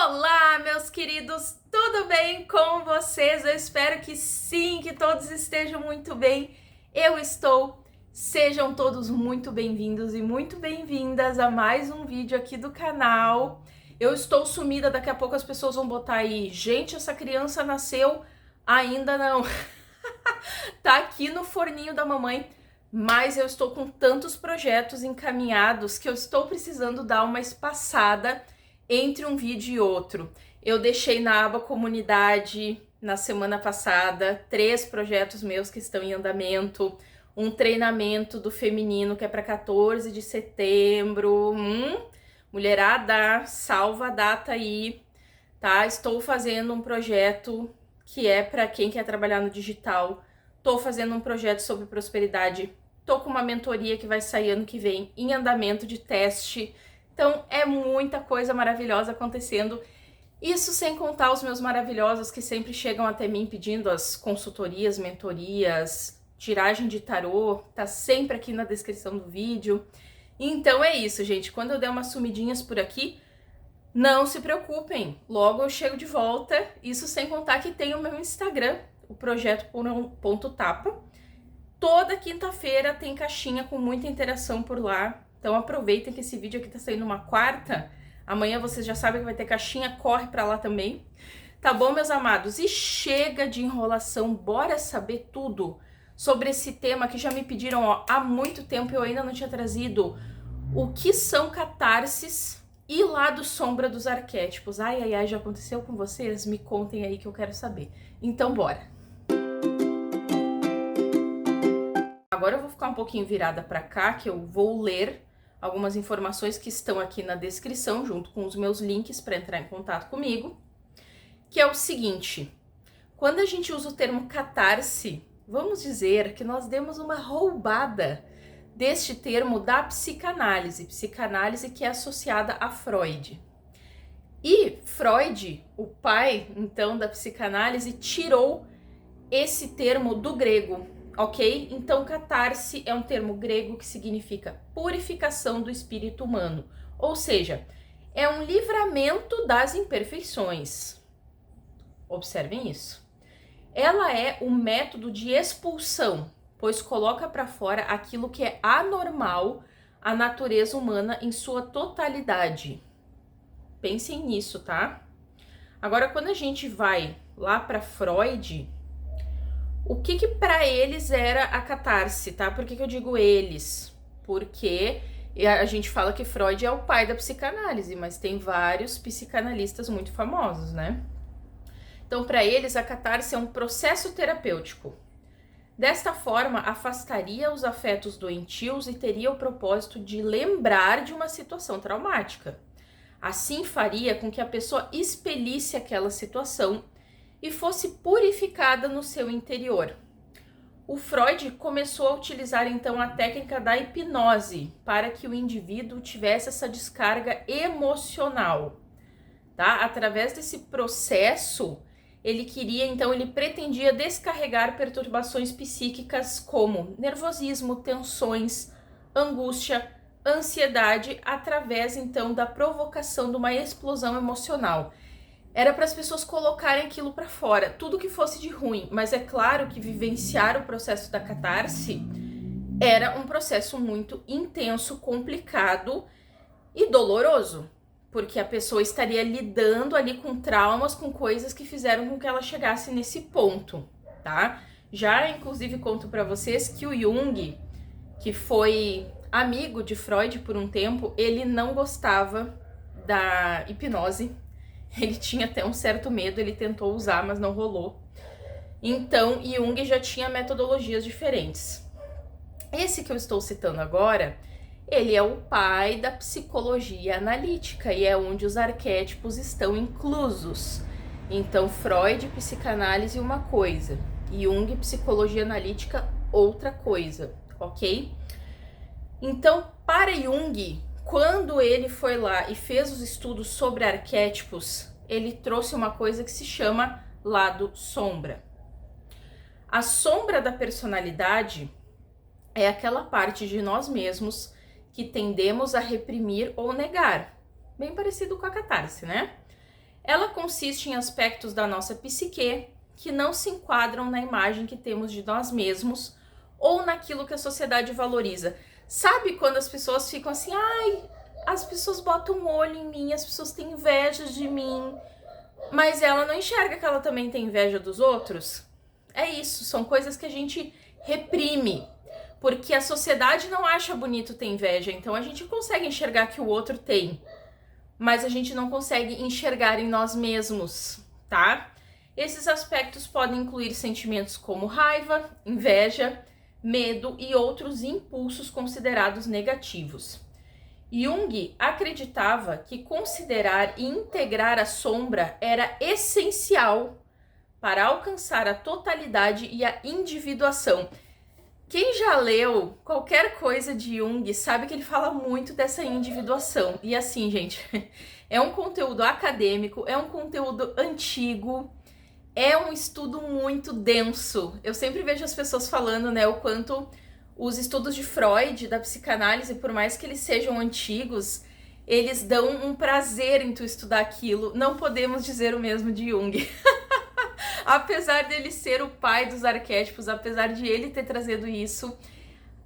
Olá, meus queridos, tudo bem com vocês? Eu espero que sim, que todos estejam muito bem. Eu estou. Sejam todos muito bem-vindos e muito bem-vindas a mais um vídeo aqui do canal. Eu estou sumida, daqui a pouco as pessoas vão botar aí, gente, essa criança nasceu? Ainda não. Tá aqui no forninho da mamãe, mas eu estou com tantos projetos encaminhados que eu estou precisando dar uma espaçada entre um vídeo e outro. Eu deixei na aba comunidade na semana passada 3 projetos meus que estão em andamento, um treinamento do feminino que é para 14 de setembro. Mulherada, salva a data aí, tá? Estou fazendo um projeto que é para quem quer trabalhar no digital. Tô fazendo um projeto sobre prosperidade. Tô com uma mentoria que vai sair ano que vem em andamento de teste. Então é muita coisa maravilhosa acontecendo. Isso sem contar os meus maravilhosos que sempre chegam até mim pedindo as consultorias, mentorias, tiragem de tarô. Tá sempre aqui na descrição do vídeo. Então é isso, gente. Quando eu der umas sumidinhas por aqui, não se preocupem. Logo eu chego de volta. Isso sem contar que tem o meu Instagram, o projeto.tapa. Toda quinta-feira tem caixinha com muita interação por lá. Então aproveitem que esse vídeo aqui tá saindo uma quarta. Amanhã vocês já sabem que vai ter caixinha, corre pra lá também. Tá bom, meus amados? E chega de enrolação, bora saber tudo sobre esse tema que já me pediram há muito tempo e eu ainda não tinha trazido. O que são catarses e lado sombra dos arquétipos? Ai, já aconteceu com vocês? Me contem aí que eu quero saber. Então bora! Agora eu vou ficar um pouquinho virada para cá, que eu vou ler algumas informações que estão aqui na descrição, junto com os meus links para entrar em contato comigo, que é o seguinte: quando a gente usa o termo catarse, vamos dizer que nós demos uma roubada deste termo da psicanálise que é associada a Freud. E Freud, o pai, então, da psicanálise, tirou esse termo do grego. Ok? Então, catarse é um termo grego que significa purificação do espírito humano. Ou seja, é um livramento das imperfeições. Observem isso. Ela é um método de expulsão, pois coloca para fora aquilo que é anormal à natureza humana em sua totalidade. Pensem nisso, tá? Agora, quando a gente vai lá para Freud, o que para eles era a catarse, tá? Por que eu digo eles? Porque a gente fala que Freud é o pai da psicanálise, mas tem vários psicanalistas muito famosos, né? Então, para eles, a catarse é um processo terapêutico. Desta forma, afastaria os afetos doentios e teria o propósito de lembrar de uma situação traumática. Assim, faria com que a pessoa expelisse aquela situação e fosse purificada no seu interior. O Freud começou a utilizar então a técnica da hipnose para que o indivíduo tivesse essa descarga emocional, tá? Através desse processo, ele pretendia descarregar perturbações psíquicas como nervosismo, tensões, angústia, ansiedade, através então da provocação de uma explosão emocional. Era para as pessoas colocarem aquilo para fora, tudo que fosse de ruim. Mas é claro que vivenciar o processo da catarse era um processo muito intenso, complicado e doloroso, porque a pessoa estaria lidando ali com traumas, com coisas que fizeram com que ela chegasse nesse ponto, tá? Já, inclusive, conto para vocês que o Jung, que foi amigo de Freud por um tempo, ele não gostava da hipnose. Ele tinha até um certo medo, ele tentou usar, mas não rolou. Então, Jung já tinha metodologias diferentes. Esse que eu estou citando agora, ele é o pai da psicologia analítica e é onde os arquétipos estão inclusos. Então, Freud, psicanálise, uma coisa. Jung, psicologia analítica, outra coisa, ok? Então, para Jung, quando ele foi lá e fez os estudos sobre arquétipos, ele trouxe uma coisa que se chama lado sombra. A sombra da personalidade é aquela parte de nós mesmos que tendemos a reprimir ou negar. Bem parecido com a catarse, né? ela consiste em aspectos da nossa psique que não se enquadram na imagem que temos de nós mesmos ou naquilo que a sociedade valoriza. Sabe quando as pessoas ficam assim, ai, as pessoas botam um olho em mim, as pessoas têm inveja de mim, mas ela não enxerga que ela também tem inveja dos outros? É isso, são coisas que a gente reprime, porque a sociedade não acha bonito ter inveja, então a gente consegue enxergar que o outro tem, mas a gente não consegue enxergar em nós mesmos, tá? Esses aspectos podem incluir sentimentos como raiva, inveja, medo e outros impulsos considerados negativos. Jung acreditava que considerar e integrar a sombra era essencial para alcançar a totalidade e a individuação. Quem já leu qualquer coisa de Jung sabe que ele fala muito dessa individuação. E assim, gente, é um conteúdo acadêmico, é um conteúdo antigo, é um estudo muito denso. Eu sempre vejo as pessoas falando, né, o quanto os estudos de Freud, da psicanálise, por mais que eles sejam antigos, eles dão um prazer em tu estudar aquilo. Não podemos dizer o mesmo de Jung. Apesar dele ser o pai dos arquétipos, apesar de ele ter trazido isso,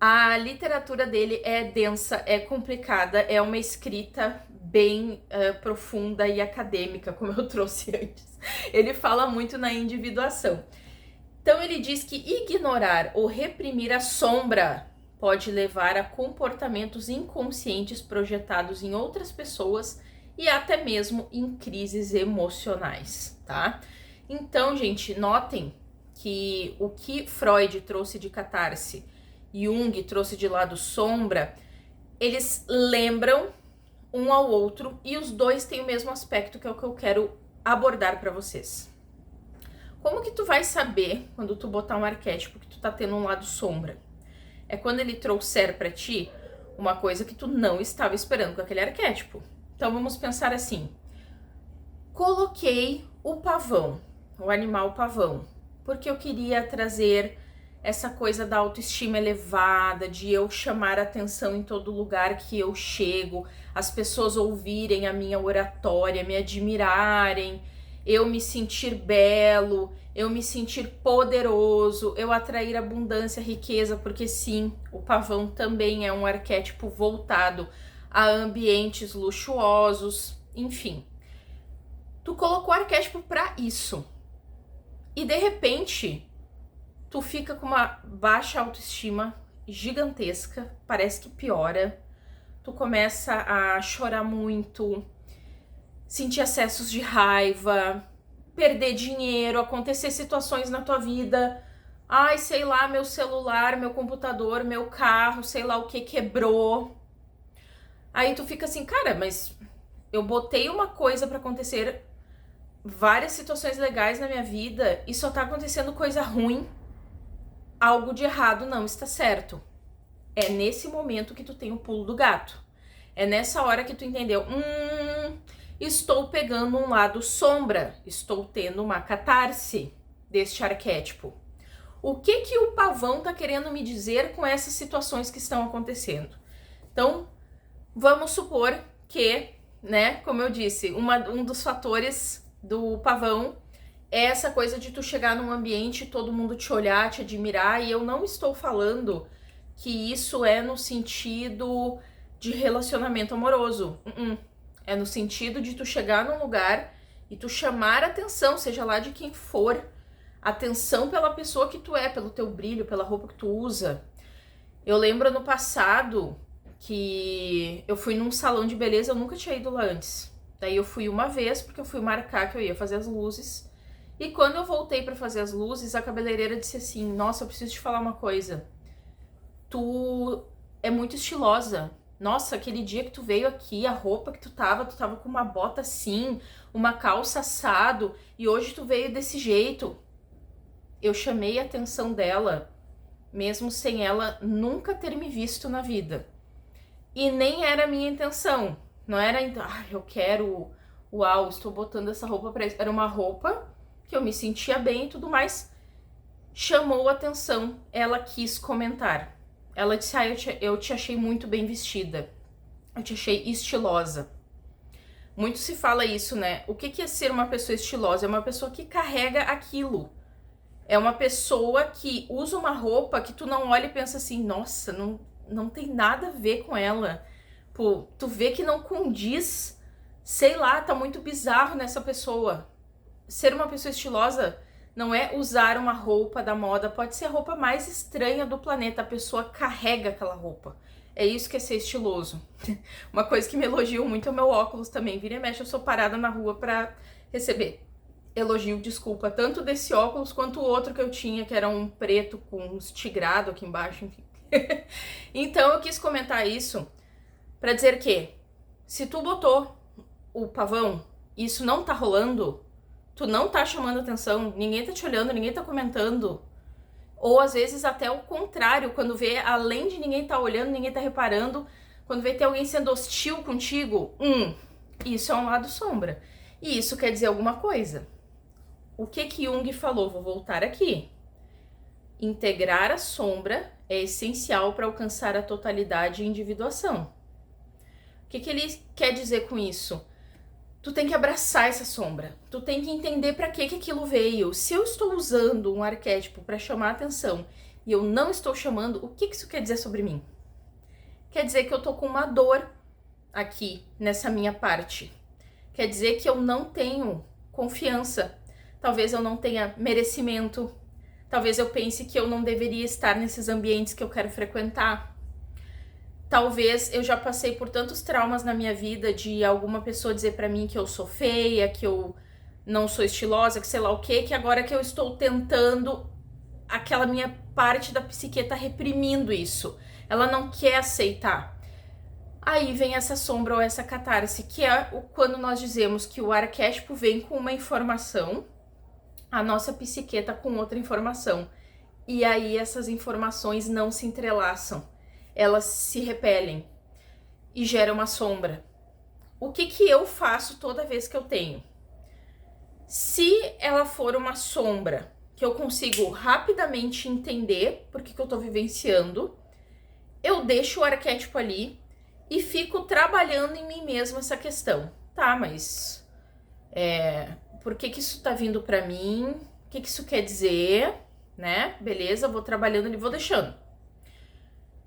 a literatura dele é densa, é complicada, é uma escrita bem profunda e acadêmica, como eu trouxe antes. Ele fala muito na individuação. Então ele diz que ignorar ou reprimir a sombra pode levar a comportamentos inconscientes projetados em outras pessoas e até mesmo em crises emocionais, tá? Então, gente, notem que o que Freud trouxe de catarse, Jung trouxe de lado sombra, eles lembram um ao outro e os dois têm o mesmo aspecto, que é o que eu quero abordar para vocês. Como que tu vai saber quando tu botar um arquétipo que tu tá tendo um lado sombra? É quando ele trouxer para ti uma coisa que tu não estava esperando com aquele arquétipo. Então vamos pensar assim: coloquei o pavão, o animal pavão, porque eu queria trazer essa coisa da autoestima elevada, de eu chamar atenção em todo lugar que eu chego, as pessoas ouvirem a minha oratória, me admirarem, eu me sentir belo, eu me sentir poderoso, eu atrair abundância, riqueza, porque sim, o pavão também é um arquétipo voltado a ambientes luxuosos, enfim. Tu colocou o arquétipo para isso. E de repente, tu fica com uma baixa autoestima gigantesca, parece que piora, tu começa a chorar muito, sentir acessos de raiva, perder dinheiro, acontecer situações na tua vida, ai, sei lá, meu celular, meu computador, meu carro, sei lá o que quebrou. Aí tu fica assim, cara, mas eu botei uma coisa pra acontecer, várias situações legais na minha vida e só tá acontecendo coisa ruim. Algo de errado não está certo. É nesse momento que tu tem o pulo do gato. É nessa hora que tu entendeu, estou pegando um lado sombra, estou tendo uma catarse deste arquétipo. O que que o pavão tá querendo me dizer com essas situações que estão acontecendo? Então, vamos supor que, né, como eu disse, um dos fatores do pavão é essa coisa de tu chegar num ambiente, todo mundo te olhar, te admirar, e eu não estou falando que isso é no sentido de relacionamento amoroso. É no sentido de tu chegar num lugar e tu chamar atenção, seja lá de quem for, atenção pela pessoa que tu é, pelo teu brilho, pela roupa que tu usa. Eu lembro no passado que eu fui num salão de beleza, eu nunca tinha ido lá antes. Daí eu fui uma vez porque eu fui marcar que eu ia fazer as luzes. E quando eu voltei pra fazer as luzes, a cabeleireira disse assim: nossa, eu preciso te falar uma coisa. Tu é muito estilosa. Nossa, aquele dia que tu veio aqui, a roupa que tu tava com uma bota assim, uma calça assado, e hoje tu veio desse jeito. Eu chamei a atenção dela, mesmo sem ela nunca ter me visto na vida. E nem era a minha intenção. Não era, eu quero, uau, estou botando essa roupa pra isso. Era uma roupa que eu me sentia bem e tudo mais. Chamou a atenção, ela quis comentar. Ela disse, eu te achei muito bem vestida. Eu te achei estilosa. Muito se fala isso, né? O que é ser uma pessoa estilosa? É uma pessoa que carrega aquilo. É uma pessoa que usa uma roupa que tu não olha e pensa assim, nossa, não tem nada a ver com ela. Pô, tu vê que não condiz, sei lá, tá muito bizarro nessa pessoa. Ser uma pessoa estilosa não é usar uma roupa da moda, pode ser a roupa mais estranha do planeta, a pessoa carrega aquela roupa. É isso que é ser estiloso. Uma coisa que me elogiam muito é o meu óculos também. Vira e mexe, eu sou parada na rua pra receber elogio, desculpa, tanto desse óculos quanto o outro que eu tinha, que era um preto com uns tigrado aqui embaixo, enfim. Então eu quis comentar isso pra dizer que, se tu botou o pavão e isso não tá rolando, tu não tá chamando atenção, ninguém tá te olhando, ninguém tá comentando, ou às vezes até o contrário, quando vê, além de ninguém tá olhando, ninguém tá reparando, quando vê ter alguém sendo hostil contigo, isso é um lado sombra. E isso quer dizer alguma coisa. O que Jung falou? Vou voltar aqui. Integrar a sombra é essencial para alcançar a totalidade e individuação. O que ele quer dizer com isso? Tu tem que abraçar essa sombra. Tu tem que entender para que aquilo veio. Se eu estou usando um arquétipo para chamar a atenção e eu não estou chamando, o que isso quer dizer sobre mim? Quer dizer que eu tô com uma dor aqui nessa minha parte. Quer dizer que eu não tenho confiança. Talvez eu não tenha merecimento. Talvez eu pense que eu não deveria estar nesses ambientes que eu quero frequentar. Talvez eu já passei por tantos traumas na minha vida de alguma pessoa dizer pra mim que eu sou feia, que eu não sou estilosa, que sei lá o quê, que agora que eu estou tentando, aquela minha parte da psique tá reprimindo isso. Ela não quer aceitar. Aí vem essa sombra ou essa catarse, que é quando nós dizemos que o arquétipo vem com uma informação, a nossa psique tá com outra informação. E aí essas informações não se entrelaçam. Elas se repelem e geram uma sombra. O que eu faço toda vez que eu tenho? Se ela for uma sombra que eu consigo rapidamente entender por que eu tô vivenciando, eu deixo o arquétipo ali e fico trabalhando em mim mesma essa questão. Tá, mas por que isso tá vindo pra mim? O que isso quer dizer? Né? Beleza, vou trabalhando ali, vou deixando.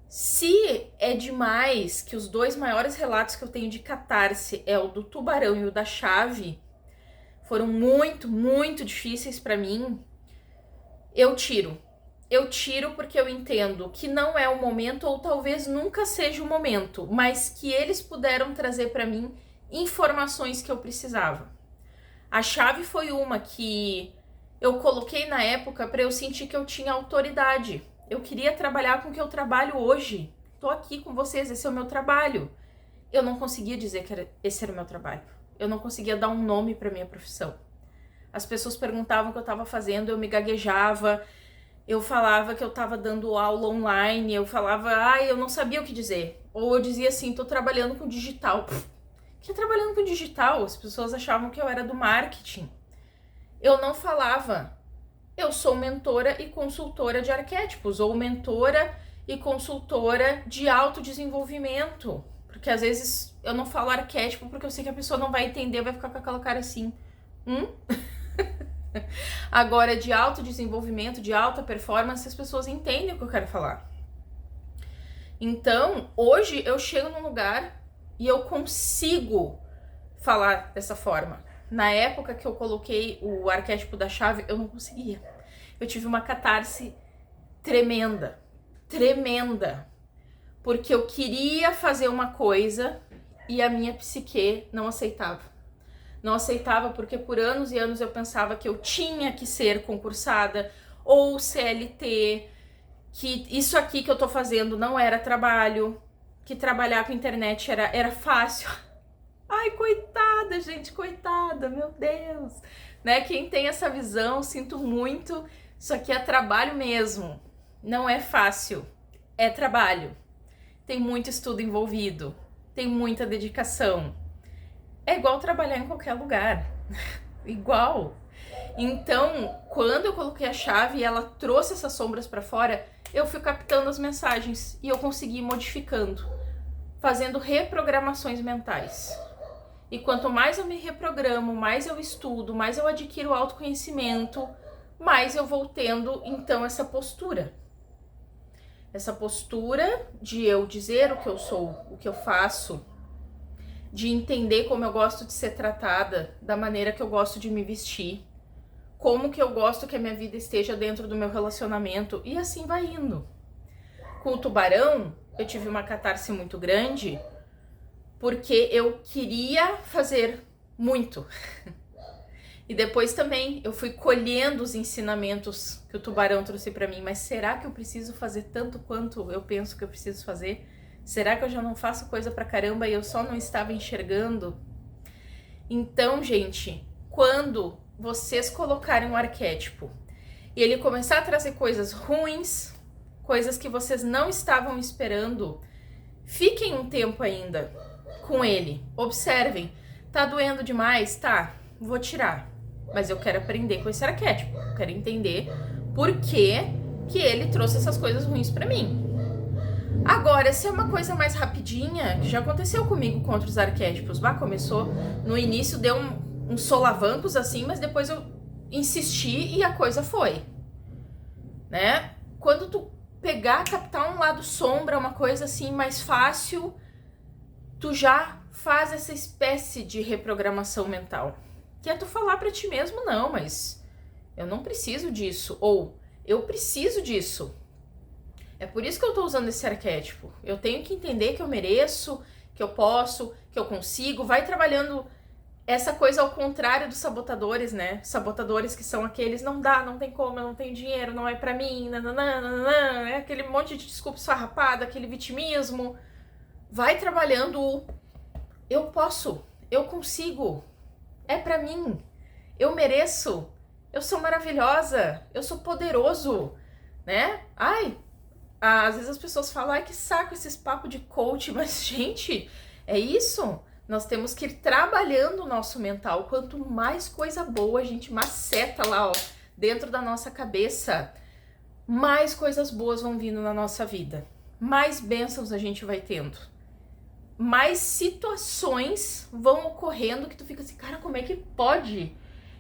Se é demais, que os dois maiores relatos que eu tenho de catarse é o do tubarão e o da chave, foram muito, muito difíceis pra mim, eu tiro. Eu tiro porque eu entendo que não é o momento, ou talvez nunca seja o momento, mas que eles puderam trazer pra mim informações que eu precisava. A chave foi uma que eu coloquei na época pra eu sentir que eu tinha autoridade. Eu queria trabalhar com o que eu trabalho hoje. Tô aqui com vocês, esse é o meu trabalho. Eu não conseguia dizer que esse era o meu trabalho. Eu não conseguia dar um nome pra minha profissão. As pessoas perguntavam o que eu tava fazendo, eu me gaguejava, eu falava que eu tava dando aula online, eu falava, eu não sabia o que dizer. Ou eu dizia assim, tô trabalhando com digital. Que trabalhando com digital? As pessoas achavam que eu era do marketing. Eu não falava. Eu sou mentora e consultora de arquétipos, ou mentora e consultora de autodesenvolvimento. Porque às vezes eu não falo arquétipo porque eu sei que a pessoa não vai entender, vai ficar com aquela cara assim. Agora, de autodesenvolvimento, de alta performance, as pessoas entendem o que eu quero falar. Então, hoje eu chego num lugar e eu consigo falar dessa forma. Na época que eu coloquei o arquétipo da chave, eu não conseguia. Eu tive uma catarse tremenda, tremenda. Porque eu queria fazer uma coisa e a minha psique não aceitava. Não aceitava porque por anos e anos eu pensava que eu tinha que ser concursada ou CLT, que isso aqui que eu tô fazendo não era trabalho, que trabalhar com internet era fácil. Ai, coitada, gente, coitada, meu Deus. Né? Quem tem essa visão, sinto muito, isso aqui é trabalho mesmo. Não é fácil, é trabalho. Tem muito estudo envolvido, tem muita dedicação. É igual trabalhar em qualquer lugar, igual. Então, quando eu coloquei a chave e ela trouxe essas sombras pra fora, eu fui captando as mensagens e eu consegui ir modificando, fazendo reprogramações mentais. E quanto mais eu me reprogramo, mais eu estudo, mais eu adquiro autoconhecimento, mais eu vou tendo, então, essa postura. Essa postura de eu dizer o que eu sou, o que eu faço, de entender como eu gosto de ser tratada, da maneira que eu gosto de me vestir, como que eu gosto que a minha vida esteja dentro do meu relacionamento, e assim vai indo. Com o tubarão, eu tive uma catarse muito grande, porque eu queria fazer muito. E depois também eu fui colhendo os ensinamentos que o tubarão trouxe para mim. Mas será que eu preciso fazer tanto quanto eu penso que eu preciso fazer? Será que eu já não faço coisa pra caramba e eu só não estava enxergando? Então, gente, quando vocês colocarem um arquétipo e ele começar a trazer coisas ruins, coisas que vocês não estavam esperando, fiquem um tempo ainda com ele, observem. Tá doendo demais? Tá, vou tirar. Mas eu quero aprender com esse arquétipo, eu quero entender por que ele trouxe essas coisas ruins pra mim. Agora, se é uma coisa mais rapidinha, que já aconteceu comigo com outros arquétipos, começou, no início deu uns solavancos assim, mas depois eu insisti e a coisa foi, né? Quando tu pegar, captar um lado sombra, uma coisa assim mais fácil, tu já faz essa espécie de reprogramação mental. Que é tu falar pra ti mesmo, não, mas eu não preciso disso, ou eu preciso disso. É por isso que eu tô usando esse arquétipo. Eu tenho que entender que eu mereço, que eu posso, que eu consigo. Vai trabalhando essa coisa ao contrário dos sabotadores, né? Sabotadores que são aqueles, não dá, não tem como, eu não tenho dinheiro, não é pra mim, nananana, é aquele monte de desculpa esfarrapada, aquele vitimismo. Vai trabalhando o eu posso, eu consigo, é pra mim, eu mereço, eu sou maravilhosa, eu sou poderoso, né? Ai, às vezes as pessoas falam, ai que saco esses papos de coach, mas gente, é isso, nós temos que ir trabalhando o nosso mental, quanto mais coisa boa a gente maceta lá, ó, dentro da nossa cabeça, mais coisas boas vão vindo na nossa vida, mais bênçãos a gente vai tendo. Mais situações vão ocorrendo que tu fica assim, cara, como é que pode?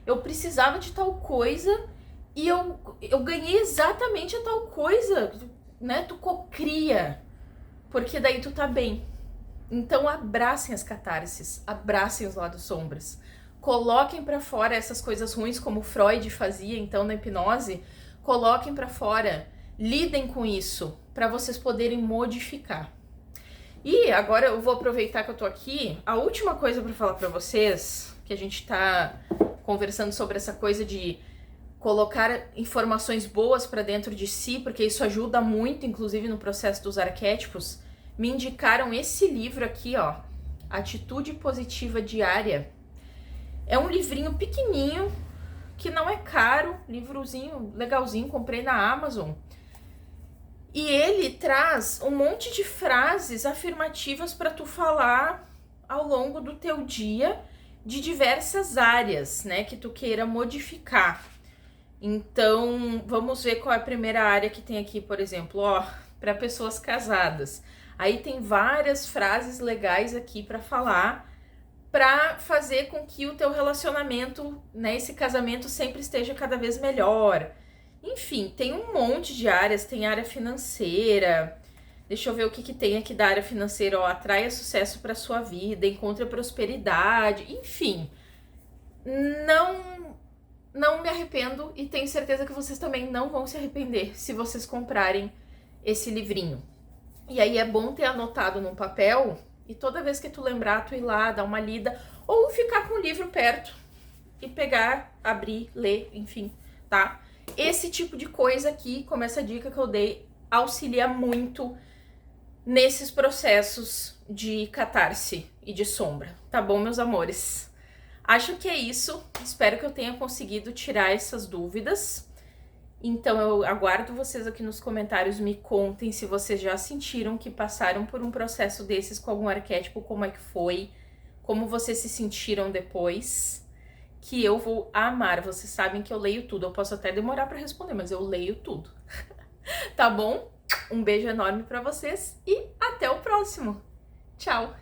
Eu precisava de tal coisa e eu ganhei exatamente a tal coisa, né? Tu cocria, porque daí tu tá bem. Então abracem as catarses, abracem os lados sombras. Coloquem pra fora essas coisas ruins, como Freud fazia então na hipnose, coloquem pra fora, lidem com isso, pra vocês poderem modificar. E agora eu vou aproveitar que eu tô aqui, a última coisa pra falar pra vocês, que a gente tá conversando sobre essa coisa de colocar informações boas pra dentro de si, porque isso ajuda muito, inclusive no processo dos arquétipos, me indicaram esse livro aqui, ó, Atitude Positiva Diária. É um livrinho pequenininho, que não é caro, livrozinho legalzinho, comprei na Amazon. E ele traz um monte de frases afirmativas para tu falar ao longo do teu dia de diversas áreas, né, que tu queira modificar. Então, vamos ver qual é a primeira área que tem aqui, por exemplo, ó, para pessoas casadas. Aí tem várias frases legais aqui para falar, para fazer com que o teu relacionamento, né, esse casamento sempre esteja cada vez melhor. Enfim, tem um monte de áreas, tem área financeira. Deixa eu ver o que tem aqui da área financeira, ó, atraia sucesso para sua vida, encontre a prosperidade, enfim. Não me arrependo e tenho certeza que vocês também não vão se arrepender se vocês comprarem esse livrinho. E aí é bom ter anotado num papel e toda vez que tu lembrar, tu ir lá, dar uma lida ou ficar com o livro perto e pegar, abrir, ler, enfim, tá? Esse tipo de coisa aqui, como essa dica que eu dei, auxilia muito nesses processos de catarse e de sombra, tá bom, meus amores? Acho que é isso, espero que eu tenha conseguido tirar essas dúvidas. Então eu aguardo vocês aqui nos comentários, me contem se vocês já sentiram que passaram por um processo desses com algum arquétipo, como é que foi, como vocês se sentiram depois. Que eu vou amar, vocês sabem que eu leio tudo, eu posso até demorar para responder, mas eu leio tudo. Tá bom? Um beijo enorme para vocês e até o próximo. Tchau!